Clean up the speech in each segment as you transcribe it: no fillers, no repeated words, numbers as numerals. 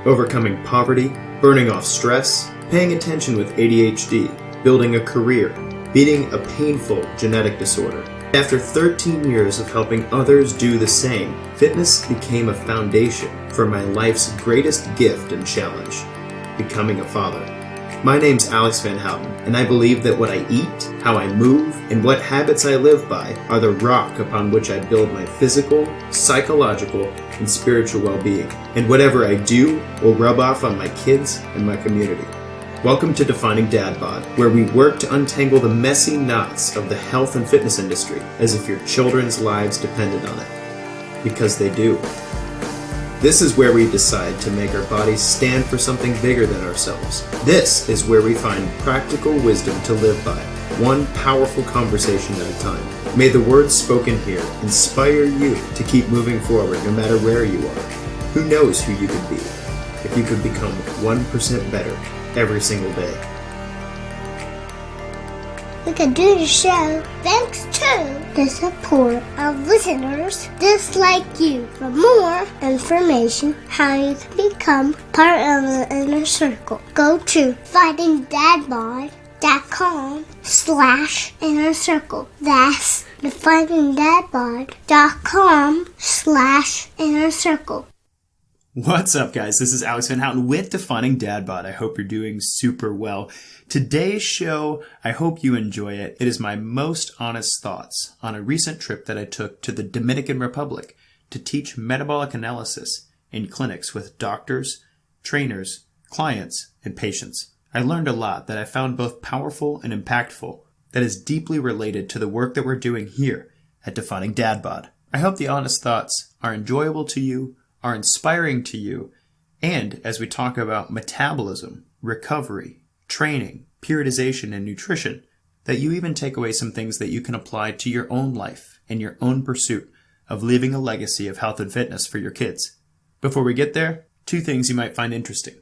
overcoming poverty, burning off stress, paying attention with ADHD, building a career, beating a painful genetic disorder. After 13 years of helping others do the same, fitness became a foundation for my life's greatest gift and challenge, becoming a father. My name's Alex Van Houten, and I believe that what I eat, how I move, and what habits I live by are the rock upon which I build my physical, psychological, and spiritual well-being. And whatever I do will rub off on my kids and my community. Welcome to Defining Dad Bod, where we work to untangle the messy knots of the health and fitness industry as if your children's lives depended on it. Because they do. This is where we decide to make our bodies stand for something bigger than ourselves. This is where we find practical wisdom to live by, one powerful conversation at a time. May the words spoken here inspire you to keep moving forward no matter where you are. Who knows who you could be if you could become 1% better every single day. We can do the show thanks to the support of listeners just like you. For more information how you can become part of the inner circle, go to definingdadbod.com/inner circle. That's definingdadbod.com/inner circle. What's up, guys? This is Alex Van Houten with Defining Dad Bod. I hope you're doing super well. Today's show, I hope you enjoy it. It is my most honest thoughts on a recent trip that I took to the Dominican Republic to teach metabolic analysis in clinics with doctors, trainers, clients, and patients. I learned a lot that I found both powerful and impactful that is deeply related to the work that we're doing here at Defining Dad Bod. I hope the honest thoughts are enjoyable to you, are inspiring to you, and as we talk about metabolism, recovery, training, periodization, and nutrition, that you even take away some things that you can apply to your own life and your own pursuit of leaving a legacy of health and fitness for your kids. Before we get there, two things you might find interesting.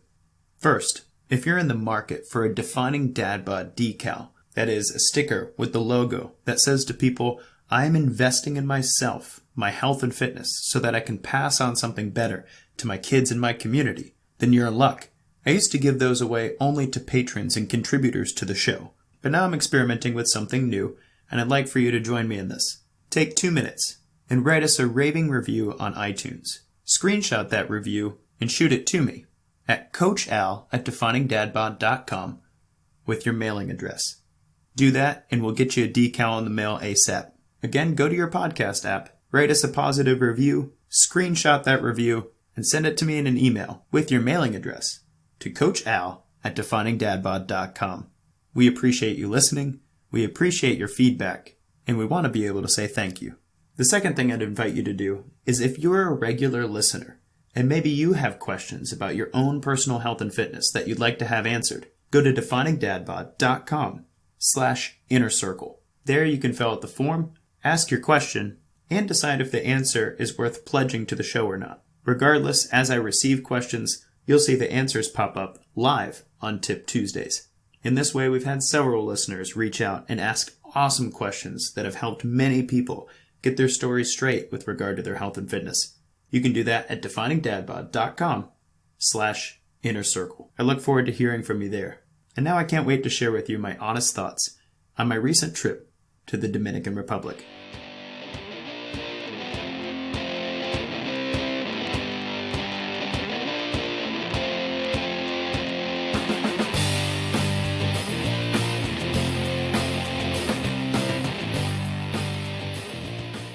First, if you're in the market for a Defining Dad Bod decal, that is a sticker with the logo that says to people, I am investing in myself, my health and fitness, so that I can pass on something better to my kids and my community, then you're in luck. I used to give those away only to patrons and contributors to the show, but now I'm experimenting with something new, and I'd like for you to join me in this. Take 2 minutes and write us a raving review on iTunes. Screenshot that review and shoot it to me at Coachal@definingdadbod.com with your mailing address. Do that and we'll get you a decal in the mail ASAP. Again, go to your podcast app, write us a positive review, screenshot that review, and send it to me in an email with your mailing address to coachal@definingdadbod.com. We appreciate you listening, we appreciate your feedback, and we want to be able to say thank you. The second thing I'd invite you to do is if you're a regular listener, and maybe you have questions about your own personal health and fitness that you'd like to have answered, go to definingdadbod.com/inner circle. There you can fill out the form, ask your question, and decide if the answer is worth pledging to the show or not. Regardless, as I receive questions, you'll see the answers pop up live on Tip Tuesdays. In this way, we've had several listeners reach out and ask awesome questions that have helped many people get their stories straight with regard to their health and fitness. You can do that at definingdadbod.com/inner circle. I look forward to hearing from you there. And now I can't wait to share with you my honest thoughts on my recent trip to the Dominican Republic.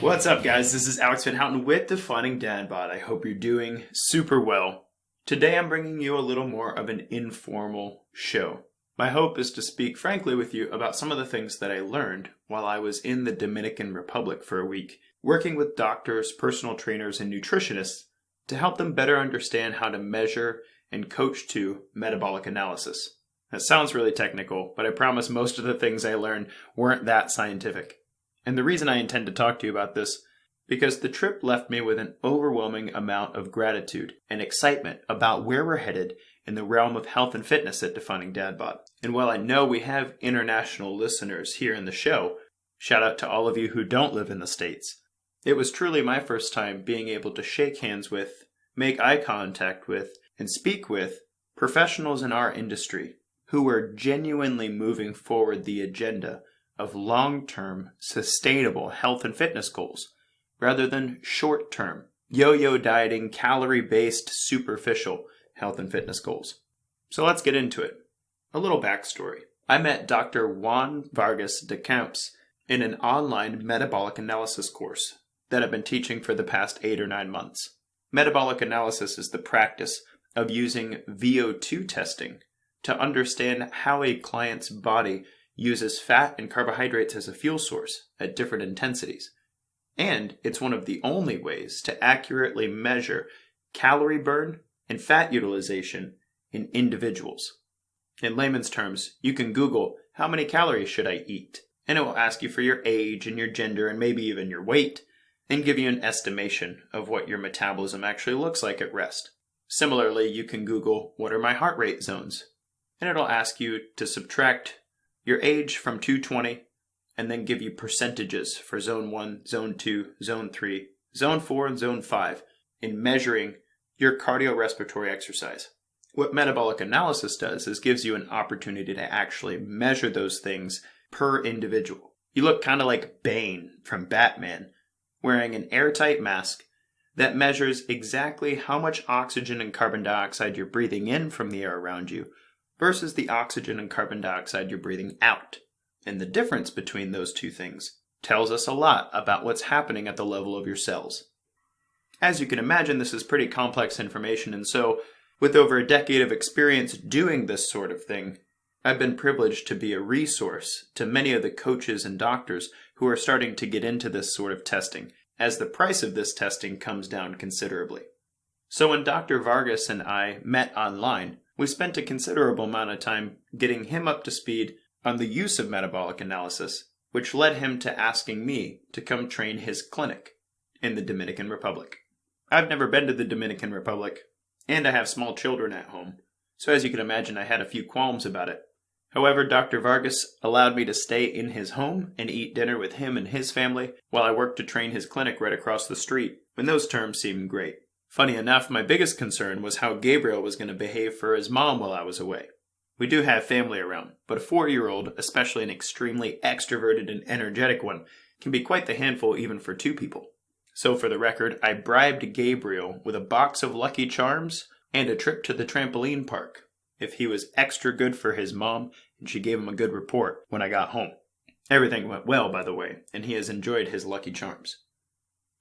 What's up, guys? This is Alex Van Houten with Defining Dad Bod. I hope you're doing super well. Today I'm bringing you a little more of an informal show. My hope is to speak frankly with you about some of the things that I learned while I was in the Dominican Republic for a week, working with doctors, personal trainers, and nutritionists to help them better understand how to measure and coach to metabolic analysis. That sounds really technical, but I promise most of the things I learned weren't that scientific. And the reason I intend to talk to you about this, because the trip left me with an overwhelming amount of gratitude and excitement about where we're headed in the realm of health and fitness at Defining Dad Bod. And while I know we have international listeners here in the show, shout out to all of you who don't live in the States. It was truly my first time being able to shake hands with, make eye contact with, and speak with professionals in our industry who are genuinely moving forward the agenda of long-term, sustainable health and fitness goals, rather than short-term, yo-yo dieting, calorie-based, superficial health and fitness goals. So let's get into it. A little backstory. I met Dr. Juan Vargas de Camps in an online metabolic analysis course that I've been teaching for the past 8 or 9 months. Metabolic analysis is the practice of using VO2 testing to understand how a client's body uses fat and carbohydrates as a fuel source at different intensities. And it's one of the only ways to accurately measure calorie burn and fat utilization in individuals. In layman's terms, you can Google, how many calories should I eat? And it will ask you for your age and your gender and maybe even your weight, and give you an estimation of what your metabolism actually looks like at rest. Similarly, you can Google, what are my heart rate zones? And it'll ask you to subtract your age from 220 and then give you percentages for zone 1, zone 2, zone 3, zone 4, and zone 5 in measuring your cardiorespiratory exercise. What metabolic analysis does is gives you an opportunity to actually measure those things per individual. You look kind of like Bane from Batman, wearing an airtight mask that measures exactly how much oxygen and carbon dioxide you're breathing in from the air around you versus the oxygen and carbon dioxide you're breathing out. And the difference between those two things tells us a lot about what's happening at the level of your cells. As you can imagine, this is pretty complex information, and so with over a decade of experience doing this sort of thing, I've been privileged to be a resource to many of the coaches and doctors who are starting to get into this sort of testing, as the price of this testing comes down considerably. So when Dr. Vargas and I met online, we spent a considerable amount of time getting him up to speed on the use of metabolic analysis, which led him to asking me to come train his clinic in the Dominican Republic. I've never been to the Dominican Republic, and I have small children at home, so as you can imagine, I had a few qualms about it. However, Dr. Vargas allowed me to stay in his home and eat dinner with him and his family while I worked to train his clinic right across the street, and those terms seemed great. Funny enough, my biggest concern was how Gabriel was going to behave for his mom while I was away. We do have family around, but a 4-year-old, especially an extremely extroverted and energetic one, can be quite the handful even for 2 people. So for the record, I bribed Gabriel with a box of Lucky Charms and a trip to the trampoline park if he was extra good for his mom and she gave him a good report when I got home. Everything went well, by the way, and he has enjoyed his Lucky Charms.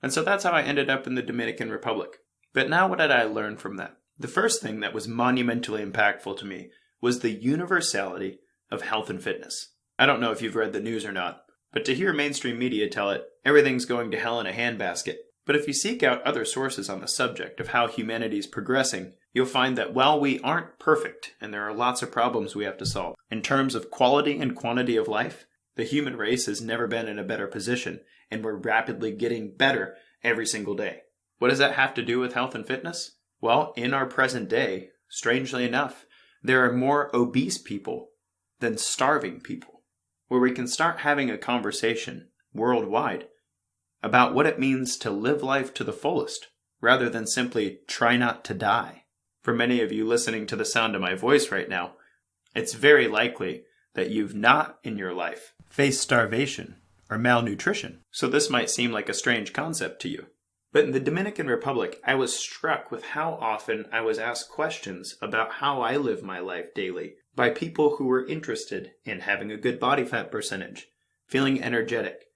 And so that's how I ended up in the Dominican Republic. But now what did I learn from that? The first thing that was monumentally impactful to me was the universality of health and fitness. I don't know if you've read the news or not, but to hear mainstream media tell it, everything's going to hell in a handbasket. But if you seek out other sources on the subject of how humanity is progressing, you'll find that while we aren't perfect, and there are lots of problems we have to solve, in terms of quality and quantity of life, the human race has never been in a better position, and we're rapidly getting better every single day. What does that have to do with health and fitness? Well, in our present day, strangely enough, there are more obese people than starving people, where we can start having a conversation worldwide about what it means to live life to the fullest, rather than simply try not to die. For many of you listening to the sound of my voice right now, it's very likely that you've not in your life faced starvation or malnutrition. So this might seem like a strange concept to you. But in the Dominican Republic, I was struck with how often I was asked questions about how I live my life daily by people who were interested in having a good body fat percentage, feeling energetic,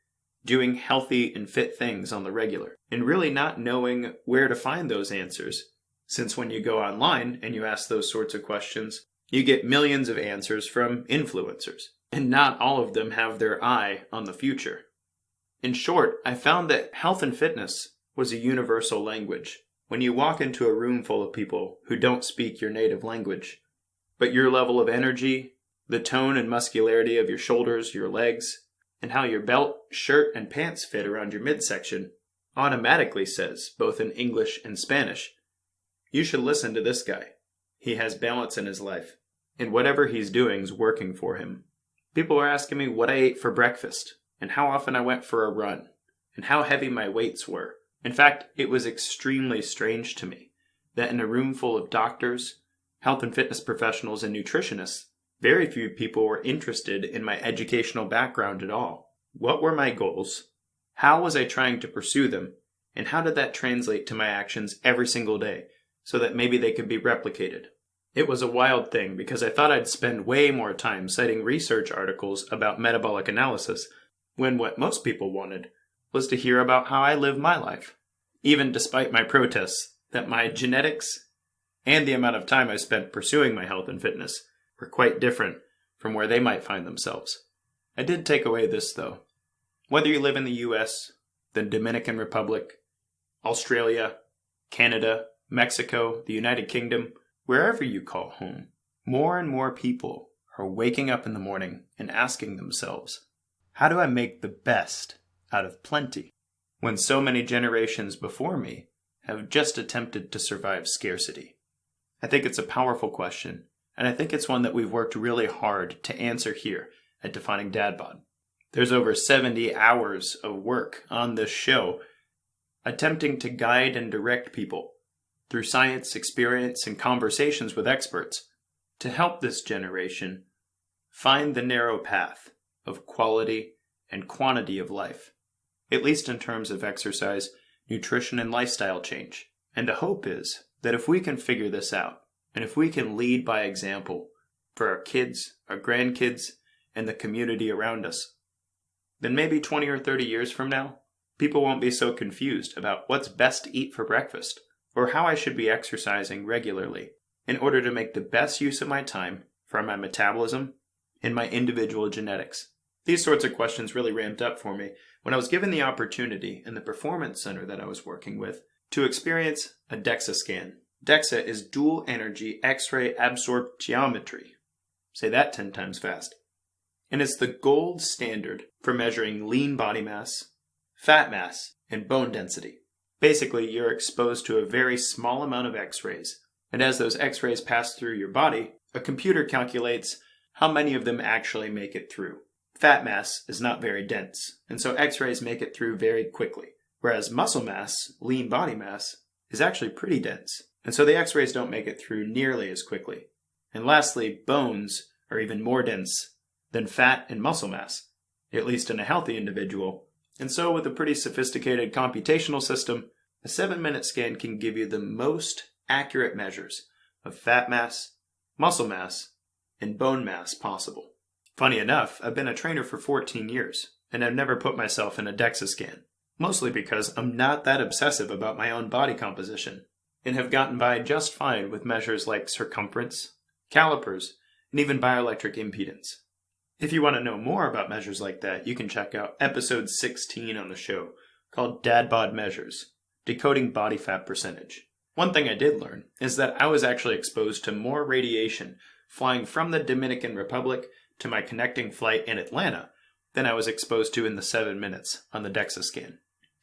doing healthy and fit things on the regular, and really not knowing where to find those answers. Since when you go online and you ask those sorts of questions, you get millions of answers from influencers, and not all of them have their eye on the future. In short, I found that health and fitness was a universal language. When you walk into a room full of people who don't speak your native language, but your level of energy, the tone and muscularity of your shoulders, your legs, and how your belt, shirt, and pants fit around your midsection automatically says, both in English and Spanish, you should listen to this guy. He has balance in his life, and whatever he's doing is working for him. People were asking me what I ate for breakfast, and how often I went for a run, and how heavy my weights were. In fact, it was extremely strange to me that in a room full of doctors, health and fitness professionals, and nutritionists, very few people were interested in my educational background at all. What were my goals? How was I trying to pursue them? And how did that translate to my actions every single day so that maybe they could be replicated? It was a wild thing because I thought I'd spend way more time citing research articles about metabolic analysis when what most people wanted was to hear about how I live my life, even despite my protests that my genetics and the amount of time I spent pursuing my health and fitness were quite different from where they might find themselves. I did take away this though. Whether you live in the US, the Dominican Republic, Australia, Canada, Mexico, the United Kingdom, wherever you call home, more and more people are waking up in the morning and asking themselves, how do I make the best out of plenty when so many generations before me have just attempted to survive scarcity? I think it's a powerful question, and I think it's one that we've worked really hard to answer here at Defining Dad Bod. There's over 70 hours of work on this show attempting to guide and direct people through science, experience, and conversations with experts to help this generation find the narrow path of quality and quantity of life, at least in terms of exercise, nutrition, and lifestyle change. And the hope is that if we can figure this out, and if we can lead by example for our kids, our grandkids, and the community around us, then maybe 20 or 30 years from now, people won't be so confused about what's best to eat for breakfast or how I should be exercising regularly in order to make the best use of my time for my metabolism and my individual genetics. These sorts of questions really ramped up for me when I was given the opportunity in the performance center that I was working with to experience a DEXA scan. DEXA is dual energy X-ray absorptiometry. Say that 10 times fast. And it's the gold standard for measuring lean body mass, fat mass, and bone density. Basically, you're exposed to a very small amount of X-rays, and as those X-rays pass through your body, a computer calculates how many of them actually make it through. Fat mass is not very dense, and so X-rays make it through very quickly, whereas muscle mass, lean body mass, is actually pretty dense, and so the X-rays don't make it through nearly as quickly. And lastly, bones are even more dense than fat and muscle mass, at least in a healthy individual. And so with a pretty sophisticated computational system, a 7-minute scan can give you the most accurate measures of fat mass, muscle mass, and bone mass possible. Funny enough, I've been a trainer for 14 years, and I've never put myself in a DEXA scan, mostly because I'm not that obsessive about my own body composition, and have gotten by just fine with measures like circumference, calipers, and even bioelectric impedance. If you want to know more about measures like that, you can check out episode 16 on the show, called Dad Bod Measures, Decoding Body Fat Percentage. One thing I did learn is that I was actually exposed to more radiation flying from the Dominican Republic to my connecting flight in Atlanta than I was exposed to in the 7 minutes on the DEXA scan.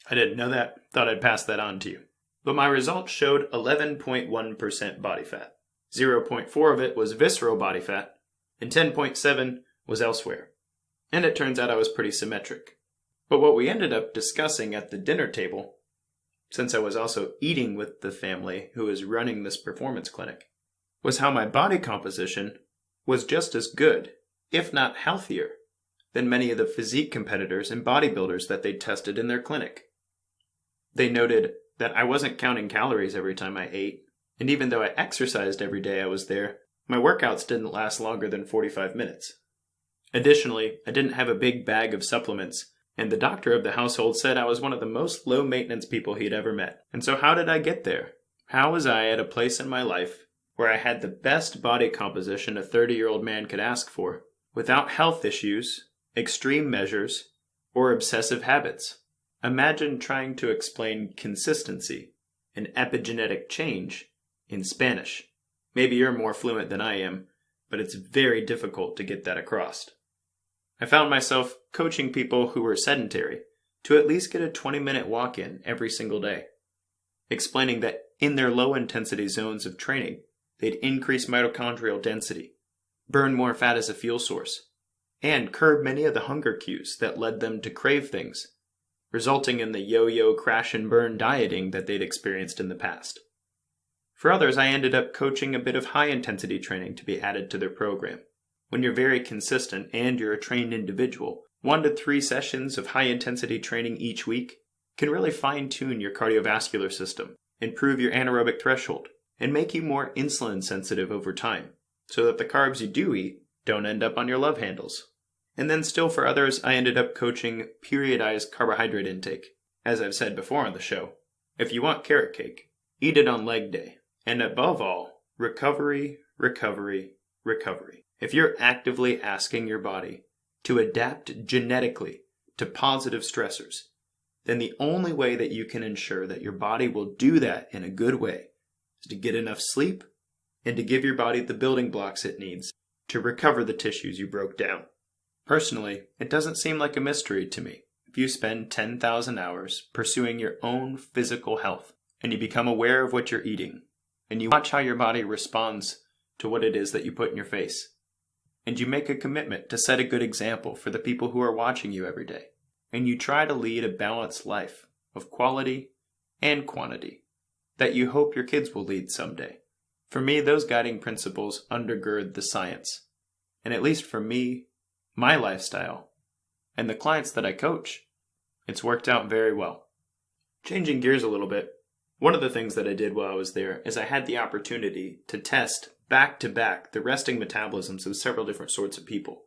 I didn't know that, thought I'd pass that on to you. But my results showed 11.1% body fat. 0.4 of it was visceral body fat, and 10.7 was elsewhere. And it turns out I was pretty symmetric. But what we ended up discussing at the dinner table, since I was also eating with the family who was running this performance clinic, was how my body composition was just as good, if not healthier, than many of the physique competitors and bodybuilders that they tested in their clinic. They noted that I wasn't counting calories every time I ate, and even though I exercised every day I was there, my workouts didn't last longer than 45 minutes. Additionally, I didn't have a big bag of supplements, and the doctor of the household said I was one of the most low-maintenance people he'd ever met. And so how did I get there? How was I at a place in my life where I had the best body composition a 30-year-old man could ask for, without health issues, extreme measures, or obsessive habits? Imagine trying to explain consistency and epigenetic change in Spanish. Maybe you're more fluent than I am, but it's very difficult to get that across. I found myself coaching people who were sedentary to at least get a 20-minute walk-in every single day, explaining that in their low-intensity zones of training, they'd increase mitochondrial density, burn more fat as a fuel source, and curb many of the hunger cues that led them to crave things, resulting in the yo-yo crash and burn dieting that they'd experienced in the past. For others, I ended up coaching a bit of high-intensity training to be added to their program. When you're very consistent and you're a trained individual, 1 to 3 sessions of high-intensity training each week can really fine-tune your cardiovascular system, improve your anaerobic threshold, and make you more insulin sensitive over time, so that the carbs you do eat don't end up on your love handles. And then still for others, I ended up coaching periodized carbohydrate intake. As I've said before on the show, if you want carrot cake, eat it on leg day. And above all, recovery, recovery, recovery. If you're actively asking your body to adapt genetically to positive stressors, then the only way that you can ensure that your body will do that in a good way is to get enough sleep and to give your body the building blocks it needs to recover the tissues you broke down. Personally, it doesn't seem like a mystery to me. If you spend 10,000 hours pursuing your own physical health and you become aware of what you're eating and you watch how your body responds to what it is that you put in your face, and you make a commitment to set a good example for the people who are watching you every day, and you try to lead a balanced life of quality and quantity that you hope your kids will lead someday. For me, those guiding principles undergird the science. And at least for me, my lifestyle, and the clients that I coach, it's worked out very well. Changing gears a little bit, one of the things that I did while I was there is I had the opportunity to test back-to-back the resting metabolisms of several different sorts of people.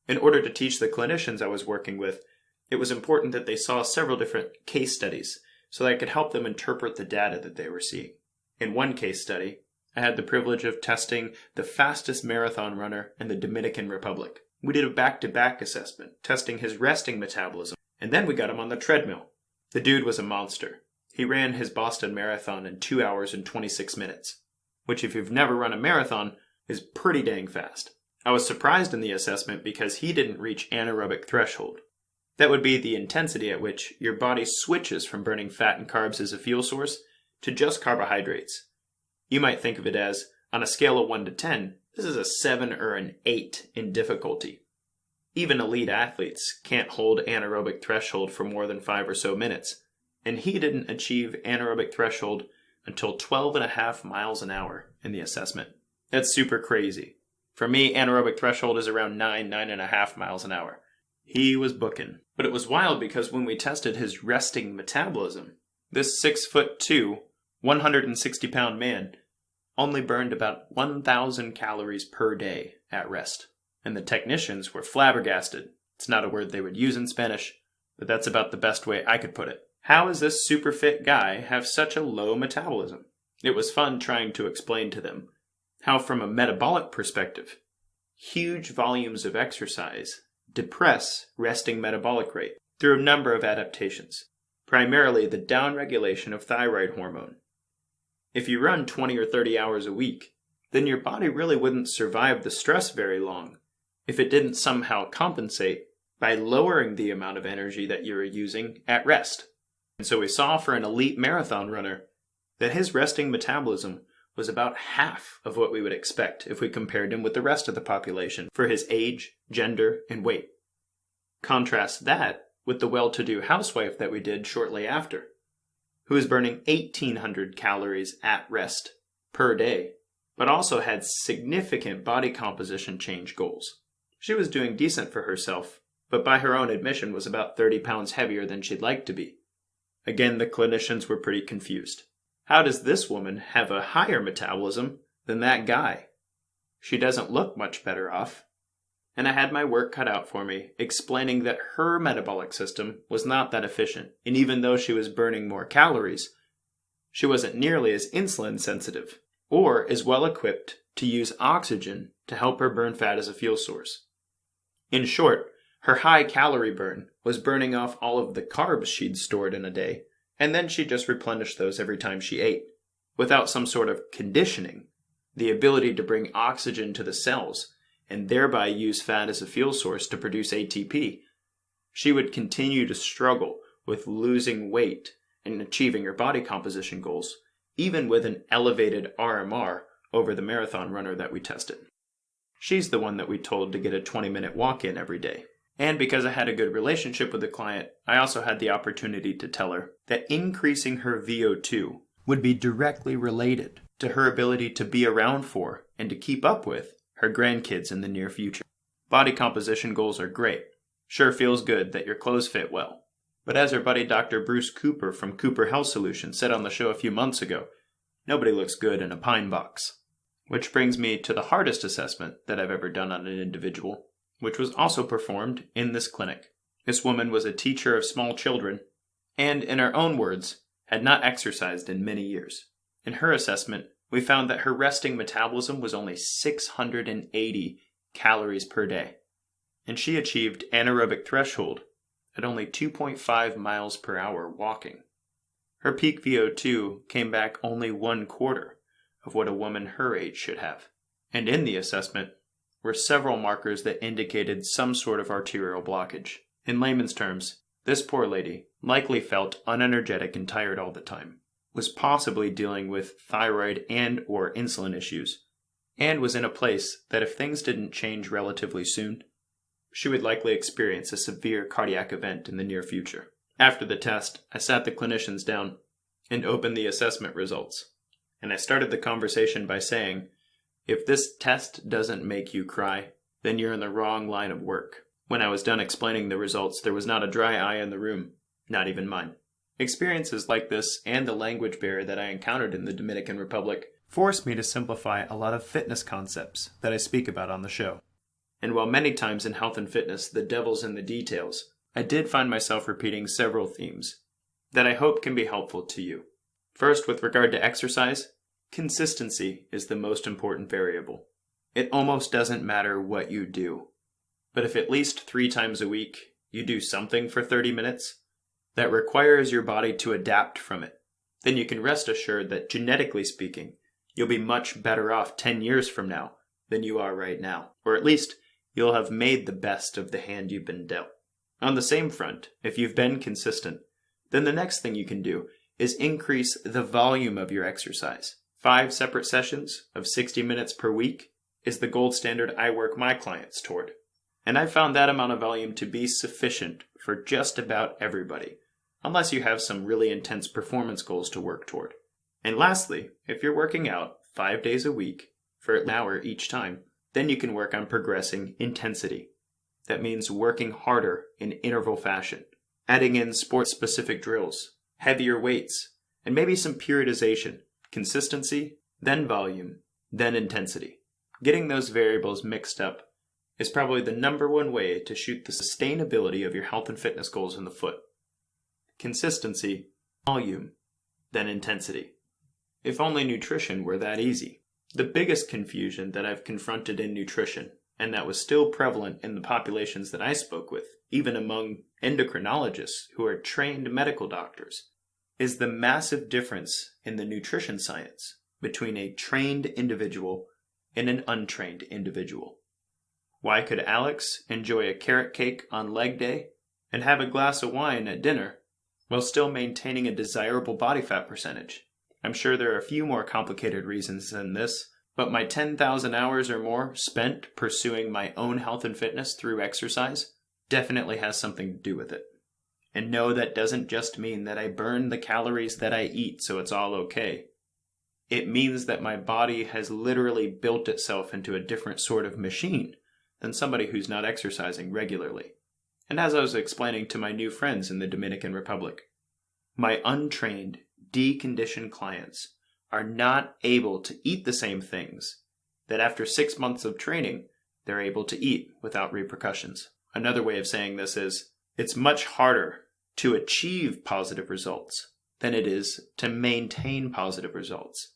In order to teach the clinicians I was working with, it was important that they saw several different case studies so that I could help them interpret the data that they were seeing. In one case study, I had the privilege of testing the fastest marathon runner in the Dominican Republic. We did a back-to-back assessment, testing his resting metabolism, and then we got him on the treadmill. The dude was a monster. He ran his Boston Marathon in 2 hours and 26 minutes, which if you've never run a marathon, is pretty dang fast. I was surprised in the assessment because he didn't reach anaerobic threshold. That would be the intensity at which your body switches from burning fat and carbs as a fuel source to just carbohydrates. You might think of it as, on a scale of 1 to 10, this is a 7 or an 8 in difficulty. Even elite athletes can't hold anaerobic threshold for more than 5 or so minutes, and he didn't achieve anaerobic threshold until 12.5 miles an hour in the assessment. That's super crazy. For me, anaerobic threshold is around 9.5 miles an hour. He was booking. But it was wild because when we tested his resting metabolism, this 6'2", 160-pound man only burned about 1,000 calories per day at rest. And the technicians were flabbergasted. It's not a word they would use in Spanish, but that's about the best way I could put it. How does this super fit guy have such a low metabolism? It was fun trying to explain to them how, from a metabolic perspective, huge volumes of exercise depress resting metabolic rate through a number of adaptations, primarily the downregulation of thyroid hormone. If you run 20 or 30 hours a week, then your body really wouldn't survive the stress very long if it didn't somehow compensate by lowering the amount of energy that you were using at rest. And so we saw for an elite marathon runner that his resting metabolism was about half of what we would expect if we compared him with the rest of the population for his age, gender, and weight. Contrast that with the well-to-do housewife that we did shortly after, who was burning 1,800 calories at rest per day, but also had significant body composition change goals. She was doing decent for herself, but by her own admission was about 30 pounds heavier than she'd like to be. Again, the clinicians were pretty confused. How does this woman have a higher metabolism than that guy? She doesn't look much better off. And I had my work cut out for me, explaining that her metabolic system was not that efficient, and even though she was burning more calories, she wasn't nearly as insulin sensitive, or as well equipped to use oxygen to help her burn fat as a fuel source. In short, her high calorie burn was burning off all of the carbs she'd stored in a day, and then she'd just replenish those every time she ate, without some sort of conditioning, the ability to bring oxygen to the cells, and thereby use fat as a fuel source to produce ATP. She would continue to struggle with losing weight and achieving her body composition goals, even with an elevated RMR over the marathon runner that we tested. She's the one that we told to get a 20-minute walk-in every day. And because I had a good relationship with the client, I also had the opportunity to tell her that increasing her VO2 would be directly related to her ability to be around for and to keep up with her grandkids in the near future. Body composition goals are great. Sure feels good that your clothes fit well. But as our buddy Dr. Bruce Cooper from Cooper Health Solutions said on the show a few months ago, nobody looks good in a pine box. Which brings me to the hardest assessment that I've ever done on an individual, which was also performed in this clinic. This woman was a teacher of small children, and in her own words, had not exercised in many years. In her assessment, we found that her resting metabolism was only 680 calories per day, and she achieved anaerobic threshold at only 2.5 miles per hour walking. Her peak VO2 came back only 1/4 of what a woman her age should have. And in the assessment were several markers that indicated some sort of arterial blockage. In layman's terms, this poor lady likely felt unenergetic and tired all the time, was possibly dealing with thyroid and or insulin issues, and was in a place that if things didn't change relatively soon, she would likely experience a severe cardiac event in the near future. After the test, I sat the clinicians down and opened the assessment results. And I started the conversation by saying, if this test doesn't make you cry, then you're in the wrong line of work. When I was done explaining the results, there was not a dry eye in the room, not even mine. Experiences like this and the language barrier that I encountered in the Dominican Republic forced me to simplify a lot of fitness concepts that I speak about on the show. And while many times in health and fitness the devil's in the details, I did find myself repeating several themes that I hope can be helpful to you. First, with regard to exercise, consistency is the most important variable. It almost doesn't matter what you do, but if at least 3 times a week you do something for 30 minutes that requires your body to adapt from it, then you can rest assured that genetically speaking, you'll be much better off 10 years from now than you are right now, or at least you'll have made the best of the hand you've been dealt. On the same front, if you've been consistent, then the next thing you can do is increase the volume of your exercise. 5 separate sessions of 60 minutes per week is the gold standard I work my clients toward. And I found that amount of volume to be sufficient for just about everybody, unless you have some really intense performance goals to work toward. And lastly, if you're working out 5 days a week for an hour each time, then you can work on progressing intensity. That means working harder in interval fashion, adding in sport-specific drills, heavier weights, and maybe some periodization, consistency, then volume, then intensity. Getting those variables mixed up is probably the number one way to shoot the sustainability of your health and fitness goals in the foot. Consistency, volume, then intensity. If only nutrition were that easy. The biggest confusion that I've confronted in nutrition, and that was still prevalent in the populations that I spoke with, even among endocrinologists who are trained medical doctors, is the massive difference in the nutrition science between a trained individual and an untrained individual. Why could Alex enjoy a carrot cake on leg day and have a glass of wine at dinner while still maintaining a desirable body fat percentage? I'm sure there are a few more complicated reasons than this, but my 10,000 hours or more spent pursuing my own health and fitness through exercise definitely has something to do with it. And no, that doesn't just mean that I burn the calories that I eat so it's all okay. It means that my body has literally built itself into a different sort of machine than somebody who's not exercising regularly. And as I was explaining to my new friends in the Dominican Republic, my untrained, deconditioned clients are not able to eat the same things that after 6 months of training, they're able to eat without repercussions. Another way of saying this is, it's much harder to achieve positive results than it is to maintain positive results.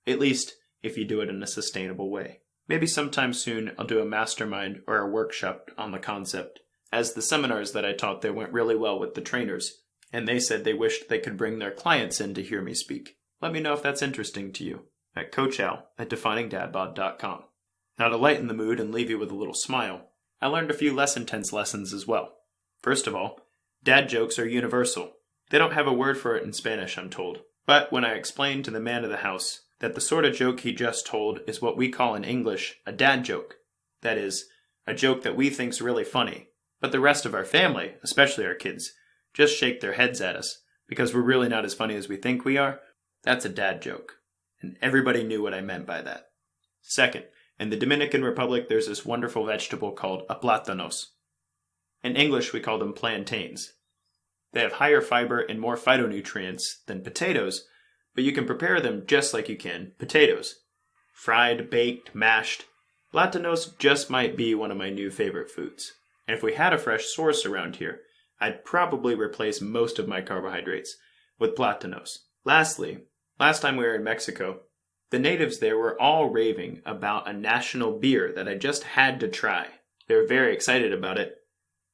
At least if you do it in a sustainable way. Maybe sometime soon I'll do a mastermind or a workshop on the concept, as the seminars that I taught there went really well with the trainers, and they said they wished they could bring their clients in to hear me speak. Let me know if that's interesting to you at Coachal at definingdadbod.com. Now to lighten the mood and leave you with a little smile, I learned a few less intense lessons as well. First of all, dad jokes are universal. They don't have a word for it in Spanish, I'm told. But when I explained to the man of the house that the sort of joke he just told is what we call in English a dad joke, that is, a joke that we think's really funny, but the rest of our family, especially our kids, just shake their heads at us because we're really not as funny as we think we are, that's a dad joke. and everybody knew what I meant by that. Second, in the Dominican Republic, there's this wonderful vegetable called plátanos. In English, we call them plantains. They have higher fiber and more phytonutrients than potatoes, but you can prepare them just like you can potatoes. Fried, baked, mashed. Plátanos just might be one of my new favorite foods. And if we had a fresh source around here, I'd probably replace most of my carbohydrates with plátanos. Lastly, last time we were in Mexico, the natives there were all raving about a national beer that I just had to try. They were very excited about it,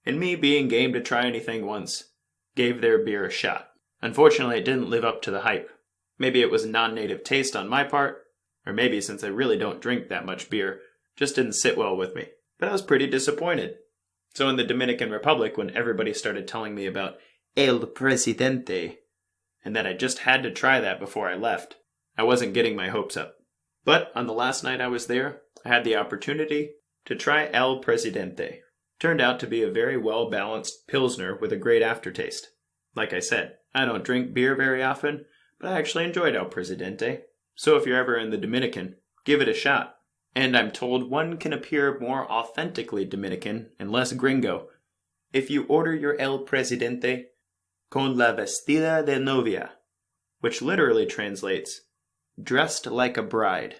and me being game to try anything once, gave their beer a shot. Unfortunately, it didn't live up to the hype. Maybe it was a non-native taste on my part, or maybe since I really don't drink that much beer, just didn't sit well with me. But I was pretty disappointed. So in the Dominican Republic, when everybody started telling me about El Presidente, and that I just had to try that before I left, I wasn't getting my hopes up. But on the last night I was there, I had the opportunity to try El Presidente. Turned out to be a very well-balanced Pilsner with a great aftertaste. Like I said, I don't drink beer very often, but I actually enjoyed El Presidente. So if you're ever in the Dominican, give it a shot. And I'm told one can appear more authentically Dominican and less gringo if you order your El Presidente con la vestida de novia, which literally translates, dressed like a bride,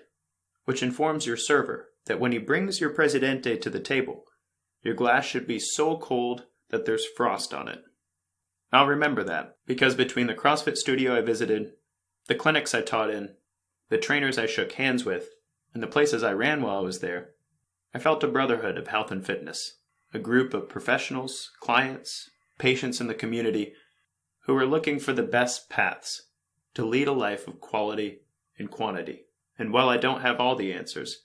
which informs your server that when he brings your Presidente to the table, your glass should be so cold that there's frost on it. I'll remember that, because between the CrossFit studio I visited, the clinics I taught in, the trainers I shook hands with, and the places I ran while I was there, I felt a brotherhood of health and fitness, a group of professionals, clients, patients in the community who were looking for the best paths to lead a life of quality and quantity. And while I don't have all the answers,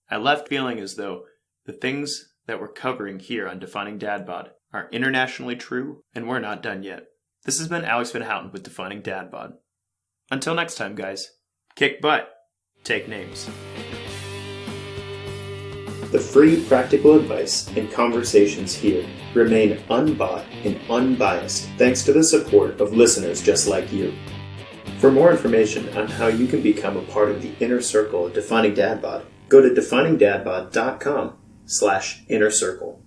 I left feeling as though the things that we're covering here on Defining Dad Bod are internationally true, and we're not done yet. This has been Alex Van Houten with Defining Dad Bod. Until next time, guys, kick butt, take names. The free practical advice and conversations here remain unbought and unbiased thanks to the support of listeners just like you. For more information on how you can become a part of the inner circle of Defining Dad Bod, go to definingdadbod.com/inner circle.